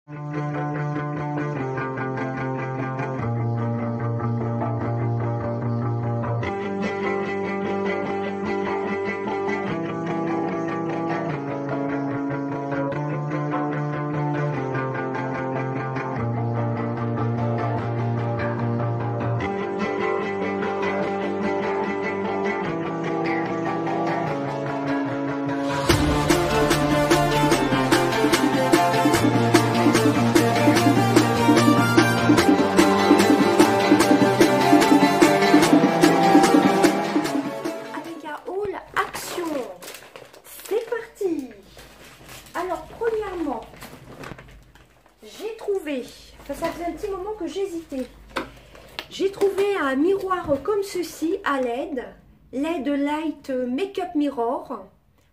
Ça faisait un petit moment que j'hésitais. J'ai trouvé un miroir comme ceci à LED Light Make-up Mirror.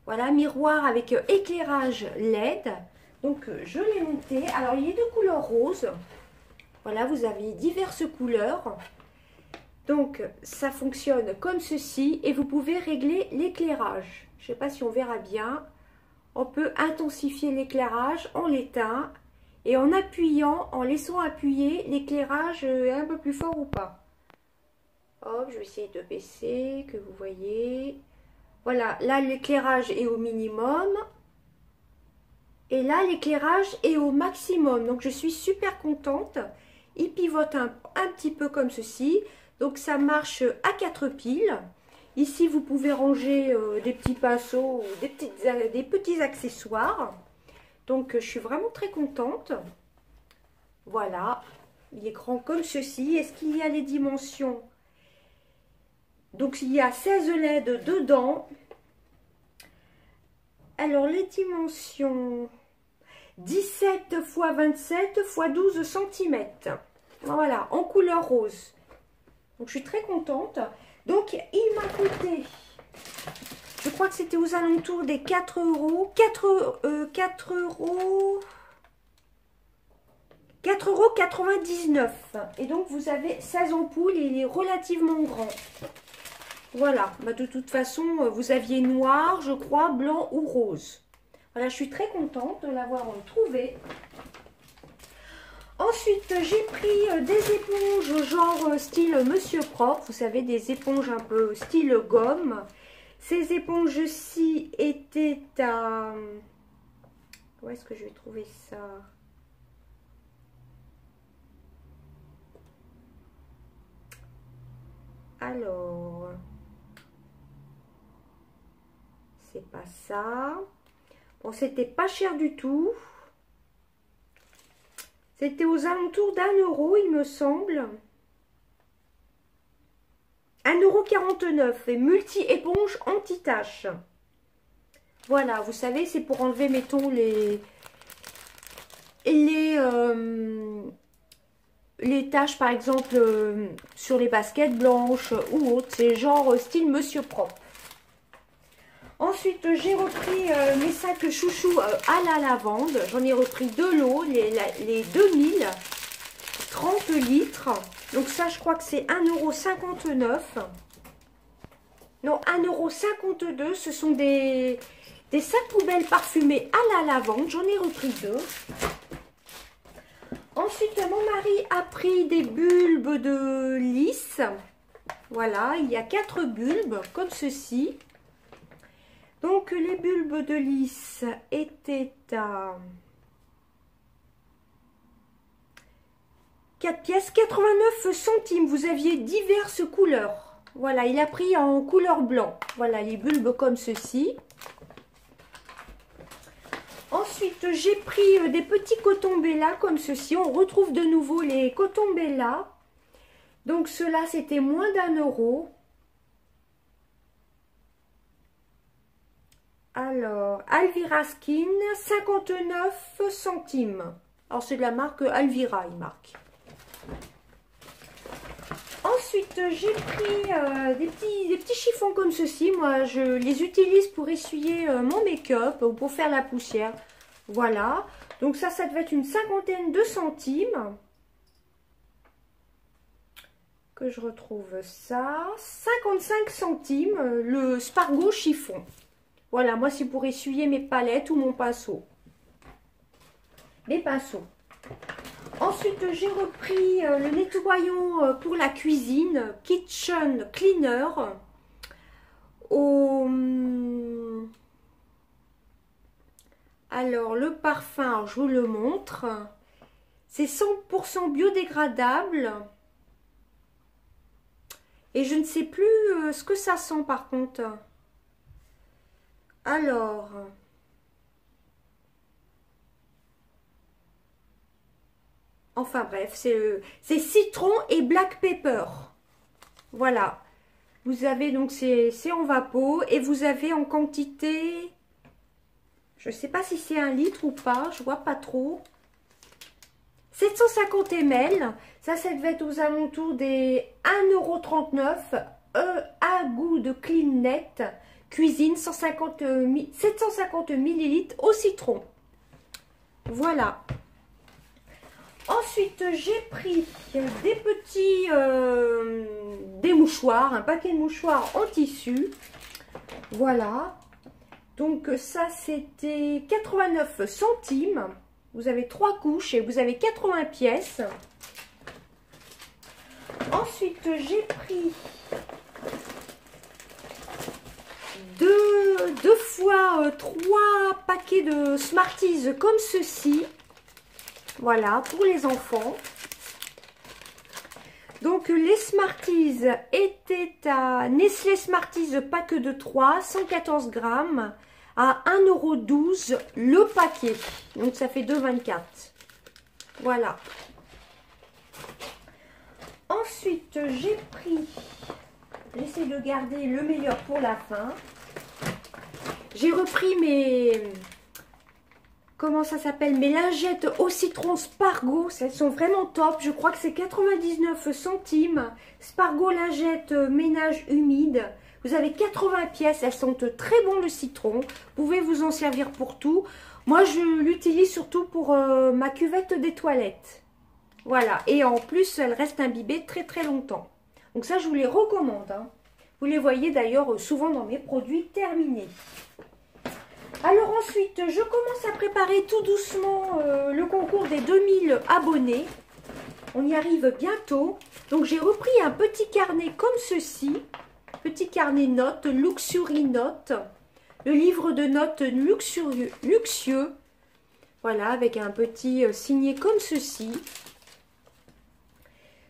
Voilà, miroir avec éclairage LED. Donc je l'ai monté. Alors il est de couleur rose. Voilà, vous avez diverses couleurs. Donc ça fonctionne comme ceci et vous pouvez régler l'éclairage. Je ne sais pas si on verra bien. On peut intensifier l'éclairage, on l'éteint. Et en appuyant, en laissant appuyer, l'éclairage est un peu plus fort ou pas. Hop, je vais essayer de baisser, que vous voyez. Voilà, là l'éclairage est au minimum. Et là l'éclairage est au maximum. Donc je suis super contente. Il pivote un petit peu comme ceci. Donc ça marche à 4 piles. Ici vous pouvez ranger des petits pinceaux, des petits accessoires. Donc je suis vraiment très contente. Voilà, il est grand comme ceci. Est-ce qu'il y a les dimensions? Donc il y a 16 LED dedans. Alors les dimensions, 17 x 27 x 12 cm. Voilà, en couleur rose. Donc je suis très contente. Donc il m'a coûté, je crois que c'était aux alentours des 4 euros. 4,99 €. Et donc vous avez 16 ampoules et il est relativement grand. Voilà, bah de toute façon vous aviez noir, je crois, blanc ou rose. Voilà, je suis très contente de l'avoir trouvé. Ensuite, j'ai pris des éponges genre style Monsieur Propre. Vous savez, des éponges un peu style gomme. Ces éponges-ci étaient à... Où est-ce que je vais trouver ça? Alors... C'est pas ça. Bon, c'était pas cher du tout. C'était aux alentours d'1 €, il me semble. 1,49 € et multi-éponge anti-tache. Voilà, vous savez, c'est pour enlever, mettons, les taches, par exemple, sur les baskets blanches ou autres. C'est genre style Monsieur Propre. Ensuite, j'ai repris mes sacs chouchous à la lavande. J'en ai repris de l'eau, les 2000, 30 litres. Donc ça, je crois que c'est 1,59 €. Non, 1,52 €. Ce sont des sacs poubelles parfumés à la lavande. J'en ai repris 2. Ensuite, mon mari a pris des bulbes de lys. Voilà, il y a 4 bulbes comme ceci. Donc, les bulbes de lys étaient à 4 pièces, 89 centimes. Vous aviez diverses couleurs. Voilà, il a pris en couleur blanc. Voilà, les bulbes comme ceci. Ensuite, j'ai pris des petits cotons Bella comme ceci. On retrouve de nouveau les cotons Bella. Donc, ceux-là, c'était moins d'1 €. Alors, Alvira Skin, 59 centimes. Alors, c'est de la marque Alvira, il marque. Ensuite, j'ai pris des petits chiffons comme ceci. Moi, je les utilise pour essuyer mon make-up ou pour faire la poussière. Voilà. Donc, ça devait être une cinquantaine de centimes. Que je retrouve ça. 55 centimes, le Spargo chiffon. Voilà, moi c'est pour essuyer mes palettes ou mon pinceau. Mes pinceaux. Ensuite, j'ai repris le nettoyant pour la cuisine, Kitchen Cleaner. Alors, le parfum, je vous le montre. C'est 100% biodégradable. Et je ne sais plus ce que ça sent par contre. Alors... Enfin bref, c'est citron et black pepper. Voilà. Vous avez donc, c'est en vapeau et vous avez en quantité, je ne sais pas si c'est 1 litre ou pas, je vois pas trop. 750 ml, ça devait être aux alentours des 1,39 € à goût de clean net, cuisine 750 ml au citron. Voilà. Ensuite, j'ai pris des petits des mouchoirs, un paquet de mouchoirs en tissu. Voilà. Donc ça, c'était 89 centimes. Vous avez 3 couches et vous avez 80 pièces. Ensuite, j'ai pris deux fois 3 paquets de Smarties comme ceci. Voilà, pour les enfants. Donc, les Smarties étaient à Nestlé Smarties pack de 3, 114 grammes, à 1,12 € le paquet. Donc, ça fait 2,24 €. Voilà. Ensuite, j'ai pris, j'essaie de garder le meilleur pour la fin. J'ai repris mes... Comment ça s'appelle? Mes lingettes au citron Spargo, elles sont vraiment top. Je crois que c'est 99 centimes. Spargo lingettes ménage humide. Vous avez 80 pièces, elles sentent très bon le citron. Vous pouvez vous en servir pour tout. Moi, je l'utilise surtout pour ma cuvette des toilettes. Voilà, et en plus, elle reste imbibée très très longtemps. Donc ça, je vous les recommande, hein. Vous les voyez d'ailleurs souvent dans mes produits terminés. Alors ensuite, je commence à préparer tout doucement le concours des 2000 abonnés. On y arrive bientôt. Donc j'ai repris un petit carnet comme ceci. Petit carnet notes, Luxury Notes. Le livre de notes luxueux. Voilà, avec un petit signé comme ceci.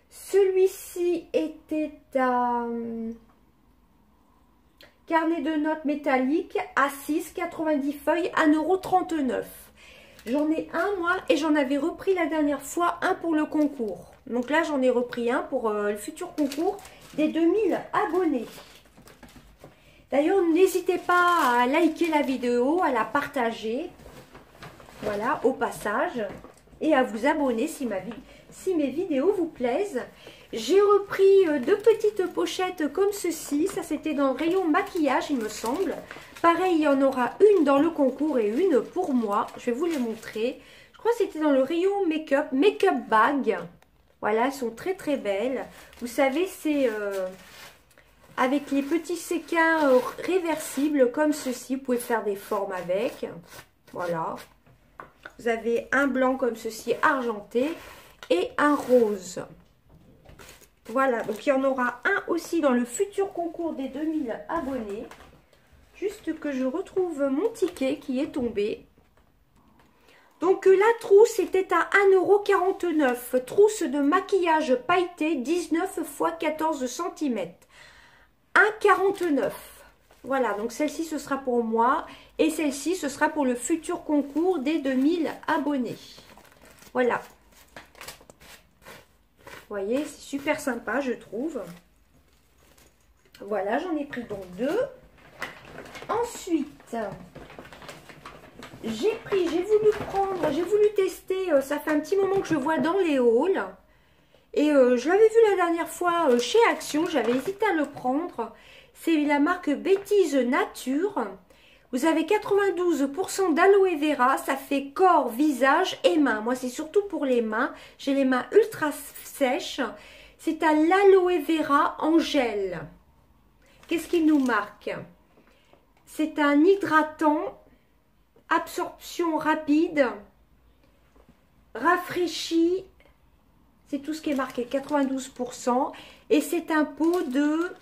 Celui-ci était à... Carnet de notes métallique à 6, 90 feuilles, 1,39 €. J'en ai un moi et j'en avais repris la dernière fois un pour le concours. Donc là j'en ai repris un pour le futur concours des 2000 abonnés. D'ailleurs n'hésitez pas à liker la vidéo, à la partager. Voilà, au passage. Et à vous abonner si mes vidéos vous plaisent. J'ai repris 2 petites pochettes comme ceci. Ça, c'était dans le rayon maquillage, il me semble. Pareil, il y en aura une dans le concours et une pour moi. Je vais vous les montrer. Je crois que c'était dans le rayon make-up bag. Voilà, elles sont très très belles. Vous savez, c'est avec les petits séquins réversibles comme ceci. Vous pouvez faire des formes avec. Voilà. Vous avez un blanc comme ceci, argenté, et un rose. Voilà, donc il y en aura un aussi dans le futur concours des 2000 abonnés. Juste que je retrouve mon ticket qui est tombé. Donc la trousse était à 1,49 €. Trousse de maquillage pailleté 19 x 14 cm. 1,49 €. Voilà, donc celle-ci ce sera pour moi. Et celle-ci ce sera pour le futur concours des 2000 abonnés. Voilà. Vous voyez, c'est super sympa, je trouve. Voilà, j'en ai pris donc 2. Ensuite, j'ai voulu tester, ça fait un petit moment que je vois dans les hauls. Et je l'avais vu la dernière fois chez Action, j'avais hésité à le prendre. C'est la marque Bêtise Nature. Vous avez 92% d'aloe vera, ça fait corps, visage et mains. Moi, c'est surtout pour les mains. J'ai les mains ultra sèches. C'est à l'aloe vera en gel. Qu'est-ce qu'il nous marque? C'est un hydratant, absorption rapide. rafraîchi. C'est tout ce qui est marqué, 92%. Et c'est un pot de...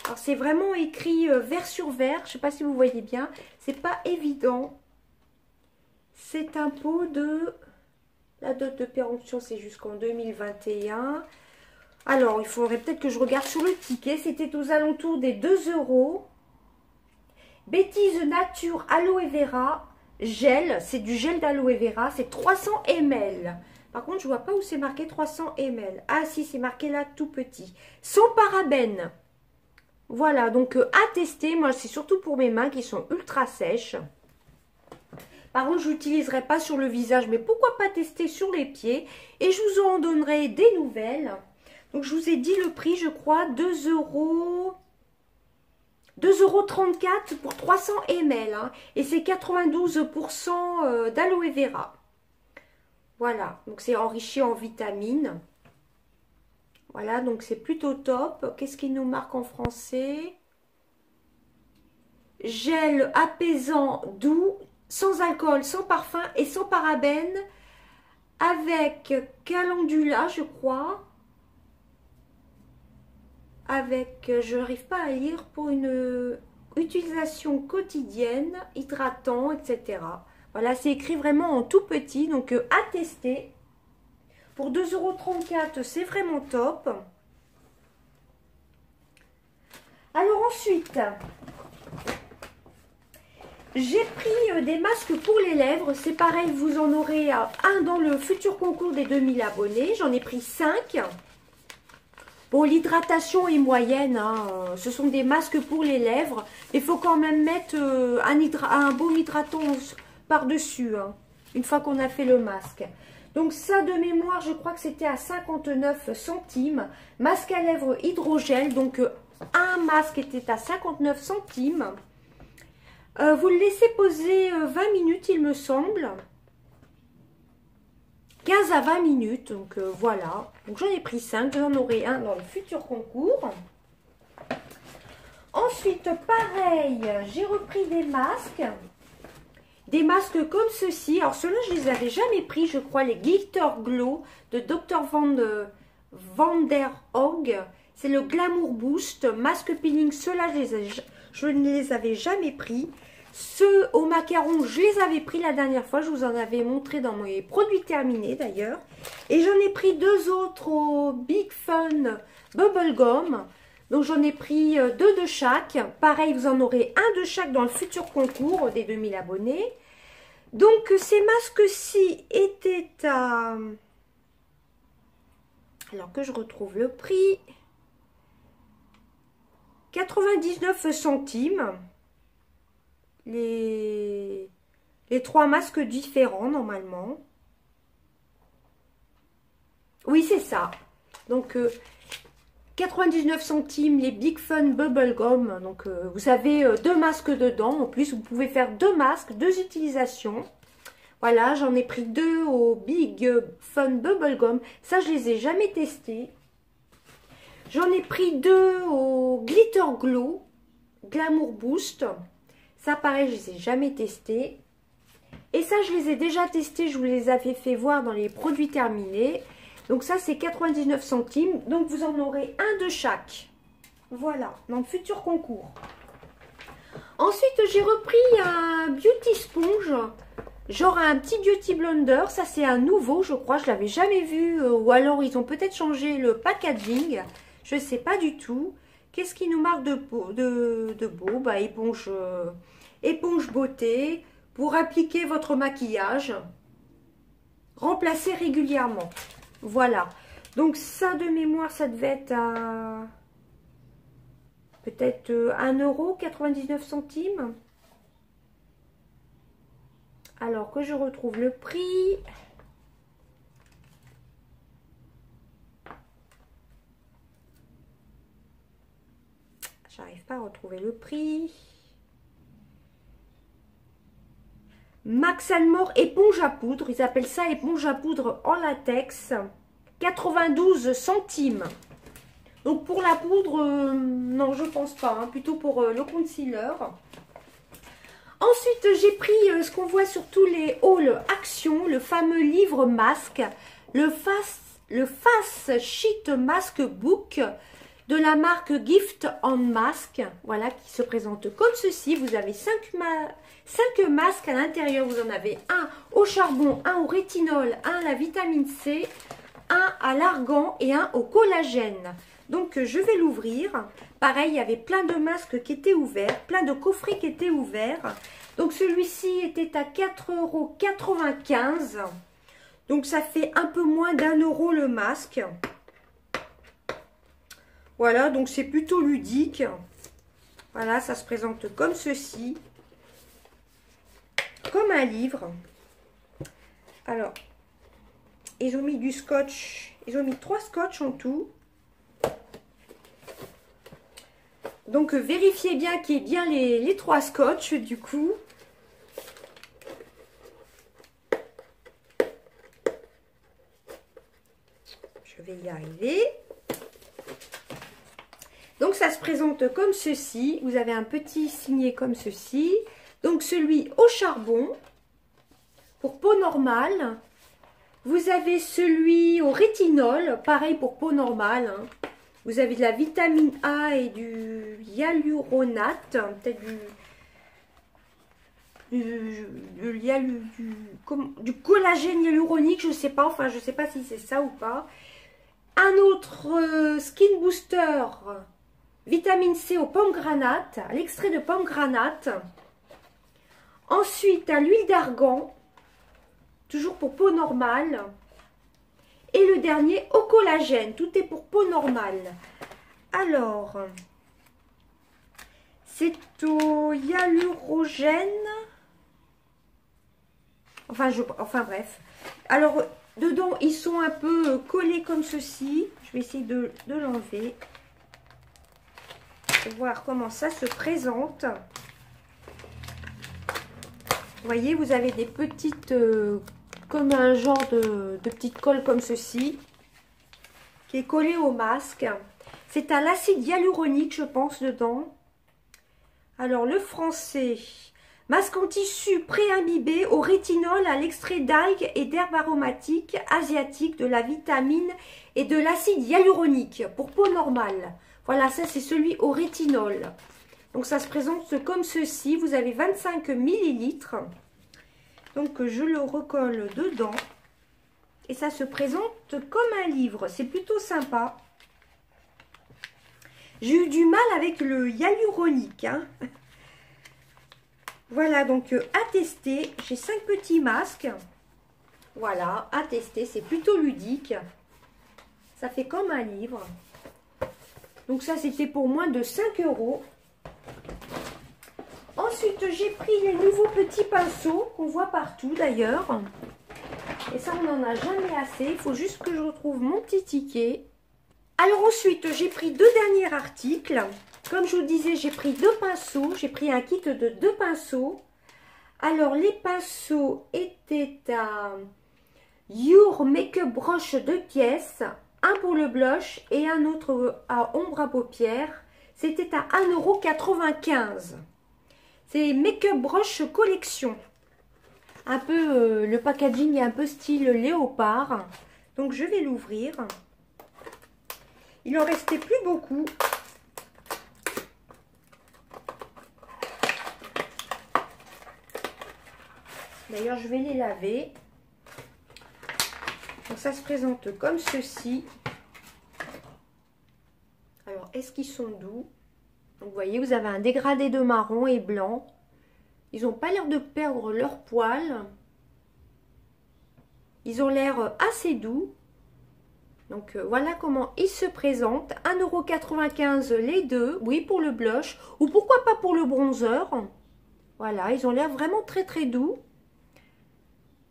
Alors, c'est vraiment écrit vert sur vert. Je ne sais pas si vous voyez bien. C'est pas évident. C'est un pot de... La date de péremption, c'est jusqu'en 2021. Alors, il faudrait peut-être que je regarde sur le ticket. C'était aux alentours des 2 €. Bêtise nature aloe vera gel. C'est du gel d'aloe vera. C'est 300 ml. Par contre, je vois pas où c'est marqué 300 ml. Ah si, c'est marqué là tout petit. Sans parabènes. Voilà, donc à tester. Moi, c'est surtout pour mes mains qui sont ultra sèches. Par contre, je n'utiliserai pas sur le visage, mais pourquoi pas tester sur les pieds. Et je vous en donnerai des nouvelles. Donc, je vous ai dit le prix, je crois, 2,34 € pour 300 ml. Hein, et c'est 92% d'aloe vera. Voilà, donc c'est enrichi en vitamines. Voilà, donc c'est plutôt top. Qu'est-ce qu'il nous marque en français? Gel apaisant doux, sans alcool, sans parfum et sans parabènes, avec calendula, je crois. Avec, je n'arrive pas à lire, pour une utilisation quotidienne, hydratant, etc. Voilà, c'est écrit vraiment en tout petit, donc à tester. Pour 2,34 €, c'est vraiment top. Alors ensuite, j'ai pris des masques pour les lèvres. C'est pareil, vous en aurez un dans le futur concours des 2000 abonnés. J'en ai pris 5. Bon, l'hydratation est moyenne. Hein. Ce sont des masques pour les lèvres. Il faut quand même mettre un baume hydratant par-dessus, hein, une fois qu'on a fait le masque. Donc ça, de mémoire, je crois que c'était à 59 centimes. Masque à lèvres hydrogel. Donc un masque était à 59 centimes. Vous le laissez poser 20 minutes, il me semble. 15 à 20 minutes. Donc voilà. Donc j'en ai pris 5. J'en aurai un dans le futur concours. Ensuite, pareil, j'ai repris des masques. Des masques comme ceci. Alors ceux-là, je les avais jamais pris, je crois. Les Glitter Glow de Dr. Van der Hoog. C'est le Glamour Boost. Masque peeling. Ceux-là, je ne les avais jamais pris. Ceux au macaron, je les avais pris la dernière fois. Je vous en avais montré dans mes produits terminés d'ailleurs. Et j'en ai pris 2 autres au Big Fun Bubblegum. Donc j'en ai pris 2 de chaque. Pareil, vous en aurez un de chaque dans le futur concours des 2000 abonnés. Donc ces masques-ci étaient à... Alors que je retrouve le prix. 99 centimes. Les 3 masques différents normalement. Oui, c'est ça. Donc 99 centimes les Big Fun Bubblegum. Donc vous avez 2 masques dedans. En plus, vous pouvez faire 2 masques, 2 utilisations. Voilà, j'en ai pris 2 au Big Fun Bubblegum. Ça, je les ai jamais testés. J'en ai pris 2 au Glitter Glow Glamour Boost. Ça, pareil, je les ai jamais testés. Et ça, je les ai déjà testés. Je vous les avais fait voir dans les produits terminés. Donc ça, c'est 99 centimes. Donc, vous en aurez un de chaque. Voilà, dans le futur concours. Ensuite, j'ai repris un Beauty Sponge. Genre un petit Beauty Blender. Ça, c'est un nouveau, je crois. Je ne l'avais jamais vu. Ou alors, ils ont peut-être changé le packaging. Je ne sais pas du tout. Qu'est-ce qui nous marque de beau? Bah, éponge beauté pour appliquer votre maquillage. Remplacer régulièrement. Voilà. Donc ça, de mémoire, ça devait être à peut-être 1,99 €. Alors que je retrouve le prix. J'arrive pas à retrouver le prix. Max More éponge à poudre. Ils appellent ça éponge à poudre en latex. 92 centimes. Donc pour la poudre, non, je pense pas. Hein, plutôt pour le concealer. Ensuite, j'ai pris ce qu'on voit sur tous les hauls Action, le fameux livre masque, le Face Sheet Mask Book de la marque Gift and Mask, voilà, qui se présente comme ceci. Vous avez 5 masques à l'intérieur, vous en avez un au charbon, un au rétinol, un à la vitamine C, un à l'argan et un au collagène. Donc je vais l'ouvrir. Pareil, il y avait plein de masques qui étaient ouverts, plein de coffrets qui étaient ouverts. Donc celui-ci était à 4,95 €. Donc ça fait un peu moins d'1 € le masque. Voilà, donc c'est plutôt ludique. Voilà, ça se présente comme ceci. Comme un livre. Alors, ils ont mis du scotch. Ils ont mis 3 scotch en tout. Donc vérifiez bien qu'il y ait bien les 3 scotch du coup. Je vais y arriver. Donc ça se présente comme ceci. Vous avez un petit signet comme ceci. Donc celui au charbon pour peau normale. Vous avez celui au rétinol, pareil pour peau normale. Hein. Vous avez de la vitamine A et du hyaluronate, peut-être du collagène hyaluronique, je ne sais pas, enfin je ne sais pas si c'est ça ou pas. Un autre skin booster, vitamine C au pomme granate, l'extrait de pomme granate. Ensuite, à l'huile d'argan, toujours pour peau normale. Et le dernier au collagène, tout est pour peau normale. Alors, c'est au hyalurogène. Enfin bref. Alors, dedans, ils sont un peu collés comme ceci. Je vais essayer de l'enlever. Pour voir comment ça se présente. Vous voyez, vous avez des petites... comme un genre de petite colle comme ceci, qui est collée au masque. C'est à l'acide hyaluronique, je pense, dedans. Alors, le français, masque en tissu pré-imbibé au rétinol, à l'extrait d'algues et d'herbes aromatiques asiatiques, de la vitamine et de l'acide hyaluronique, pour peau normale. Voilà, ça c'est celui au rétinol. Donc, ça se présente comme ceci. Vous avez 25 millilitres. Donc, je le recolle dedans. Et ça se présente comme un livre. C'est plutôt sympa. J'ai eu du mal avec le hyaluronique. Hein. Voilà, donc à tester. J'ai 5 petits masques. Voilà, à tester. C'est plutôt ludique. Ça fait comme un livre. Donc ça, c'était pour moins de 5 €. Ensuite, j'ai pris les nouveaux petits pinceaux qu'on voit partout d'ailleurs. Et ça, on n'en a jamais assez. Il faut juste que je retrouve mon petit ticket. Alors ensuite, j'ai pris 2 derniers articles. Comme je vous disais, j'ai pris 2 pinceaux. J'ai pris un kit de 2 pinceaux. Alors, les pinceaux étaient à Your Makeup Brush 2 pièces. Un pour le blush et un autre à ombre à paupières. C'était à 1,95 €. C'est Make-up Brush Collection. Un peu, le packaging est un peu style léopard. Donc, je vais l'ouvrir. Il en restait plus beaucoup. D'ailleurs, je vais les laver. Donc, ça se présente comme ceci. Alors, est-ce qu'ils sont doux? Donc, vous voyez, vous avez un dégradé de marron et blanc. Ils n'ont pas l'air de perdre leur poil. Ils ont l'air assez doux. Donc, voilà comment ils se présentent. 1,95 € les deux. Oui, pour le blush. Ou pourquoi pas pour le bronzer. Voilà, ils ont l'air vraiment très très doux.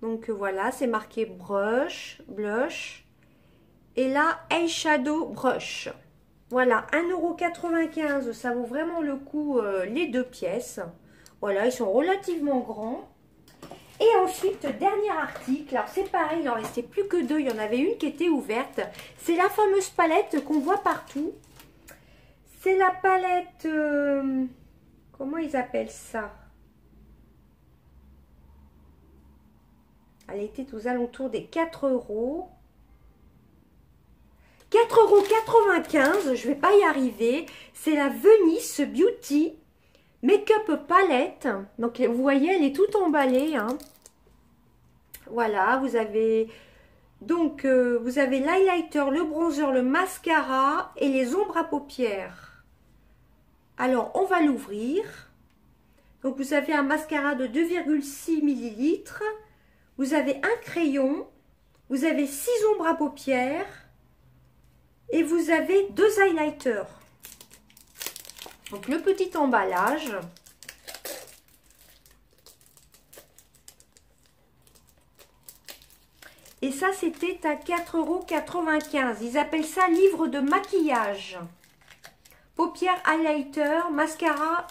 Donc, voilà, c'est marqué brush, blush. Et là, eyeshadow brush. Voilà, 1,95 €, ça vaut vraiment le coup, les 2 pièces. Voilà, ils sont relativement grands. Et ensuite, dernier article. Alors, c'est pareil, il en restait plus que 2. Il y en avait une qui était ouverte. C'est la fameuse palette qu'on voit partout. C'est la palette... comment ils appellent ça? Elle était aux alentours des 4 €. 4,95 €, je ne vais pas y arriver. C'est la Venice Beauty Make-up Palette. Donc, vous voyez, elle est toute emballée. Hein. Voilà, vous avez donc vous avez l'highlighter, le bronzer, le mascara et les ombres à paupières. Alors, on va l'ouvrir. Donc, vous avez un mascara de 2,6 ml. Vous avez un crayon. Vous avez 6 ombres à paupières. Et vous avez 2 highlighters. Donc, le petit emballage. Et ça, c'était à 4,95 €. Ils appellent ça livre de maquillage. Paupières, highlighter, mascara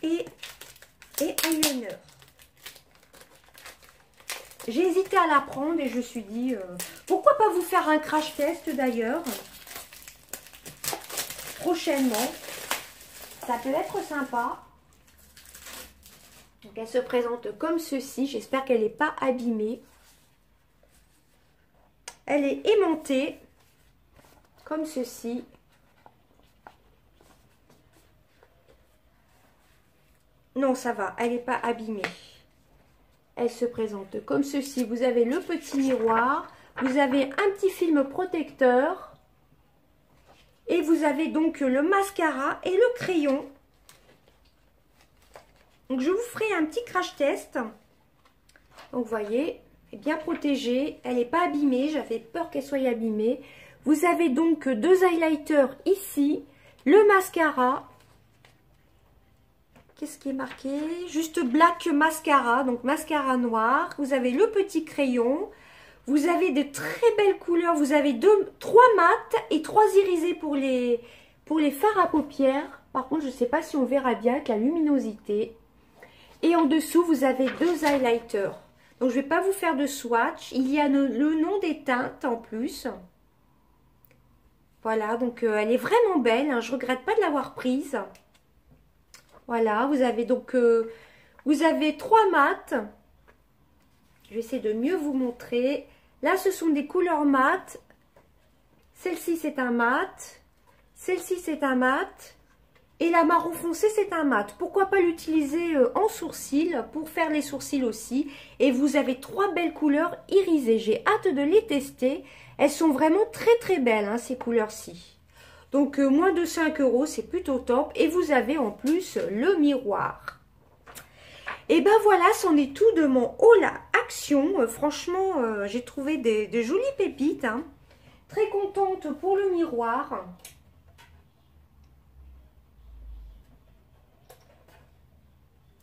et eyeliner. J'ai hésité à la prendre et je me suis dit, pourquoi pas vous faire un crash test d'ailleurs. Prochainement. Ça peut être sympa. Donc elle se présente comme ceci. J'espère qu'elle n'est pas abîmée. Elle est aimantée comme ceci. Non, ça va, elle n'est pas abîmée. Elle se présente comme ceci. Vous avez le petit miroir, vous avez un petit film protecteur et vous avez donc le mascara et le crayon. Donc je vous ferai un petit crash test. Donc vous voyez, elle est bien protégée, elle n'est pas abîmée, j'avais peur qu'elle soit abîmée. Vous avez donc 2 highlighters ici, le mascara. Qu'est-ce qui est marqué? Juste black mascara, donc mascara noir. Vous avez le petit crayon. Vous avez de très belles couleurs. Vous avez 3 mat et 3 irisés pour les fards à paupières. Par contre, je ne sais pas si on verra bien avec la luminosité. Et en dessous, vous avez 2 highlighters. Donc, je ne vais pas vous faire de swatch. Il y a le nom des teintes en plus. Voilà, donc elle est vraiment belle. Hein. Je ne regrette pas de l'avoir prise. Voilà, vous avez donc vous avez 3 mats. Je vais essayer de mieux vous montrer. Là, ce sont des couleurs mat. Celle-ci, c'est un mat. Celle-ci, c'est un mat. Et la marron foncé, c'est un mat. Pourquoi pas l'utiliser en sourcils pour faire les sourcils aussi. Et vous avez 3 belles couleurs irisées. J'ai hâte de les tester. Elles sont vraiment très très belles, hein, ces couleurs-ci. Donc, moins de 5 €, c'est plutôt top. Et vous avez en plus le miroir. Et ben voilà, c'en est tout de mon haul action. Franchement, j'ai trouvé des jolies pépites. Hein. Très contente pour le miroir.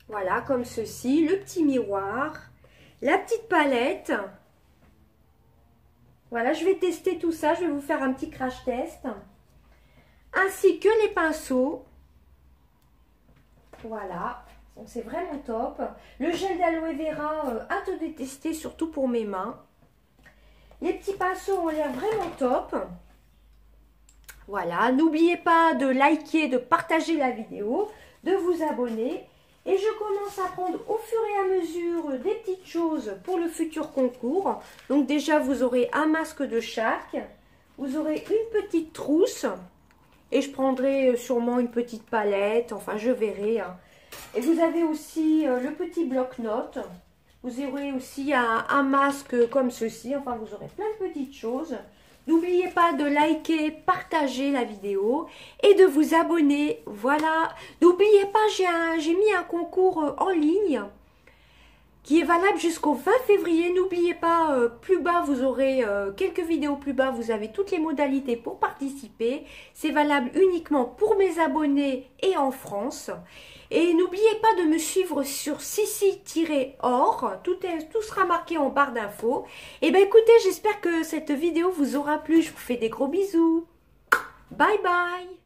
Voilà, comme ceci. Le petit miroir. La petite palette. Voilà, je vais tester tout ça. Je vais vous faire un petit crash test. Ainsi que les pinceaux. Voilà, donc c'est vraiment top. Le gel d'aloe vera, hâte de tester, surtout pour mes mains. Les petits pinceaux ont l'air vraiment top. Voilà, n'oubliez pas de liker, de partager la vidéo, de vous abonner. Et je commence à prendre au fur et à mesure des petites choses pour le futur concours. Donc déjà, vous aurez un masque de chaque. Vous aurez une petite trousse. Et je prendrai sûrement une petite palette. Enfin, je verrai. Hein. Et vous avez aussi le petit bloc-notes. Vous aurez aussi un masque comme ceci. Enfin, vous aurez plein de petites choses. N'oubliez pas de liker, partager la vidéo et de vous abonner. Voilà. N'oubliez pas, j'ai mis un concours en ligne qui est valable jusqu'au 20 février. N'oubliez pas, plus bas, vous aurez quelques vidéos plus bas, vous avez toutes les modalités pour participer. C'est valable uniquement pour mes abonnés et en France. Et n'oubliez pas de me suivre sur Sissi-or. Tout sera marqué en barre d'infos. Et bien écoutez, j'espère que cette vidéo vous aura plu. Je vous fais des gros bisous. Bye bye.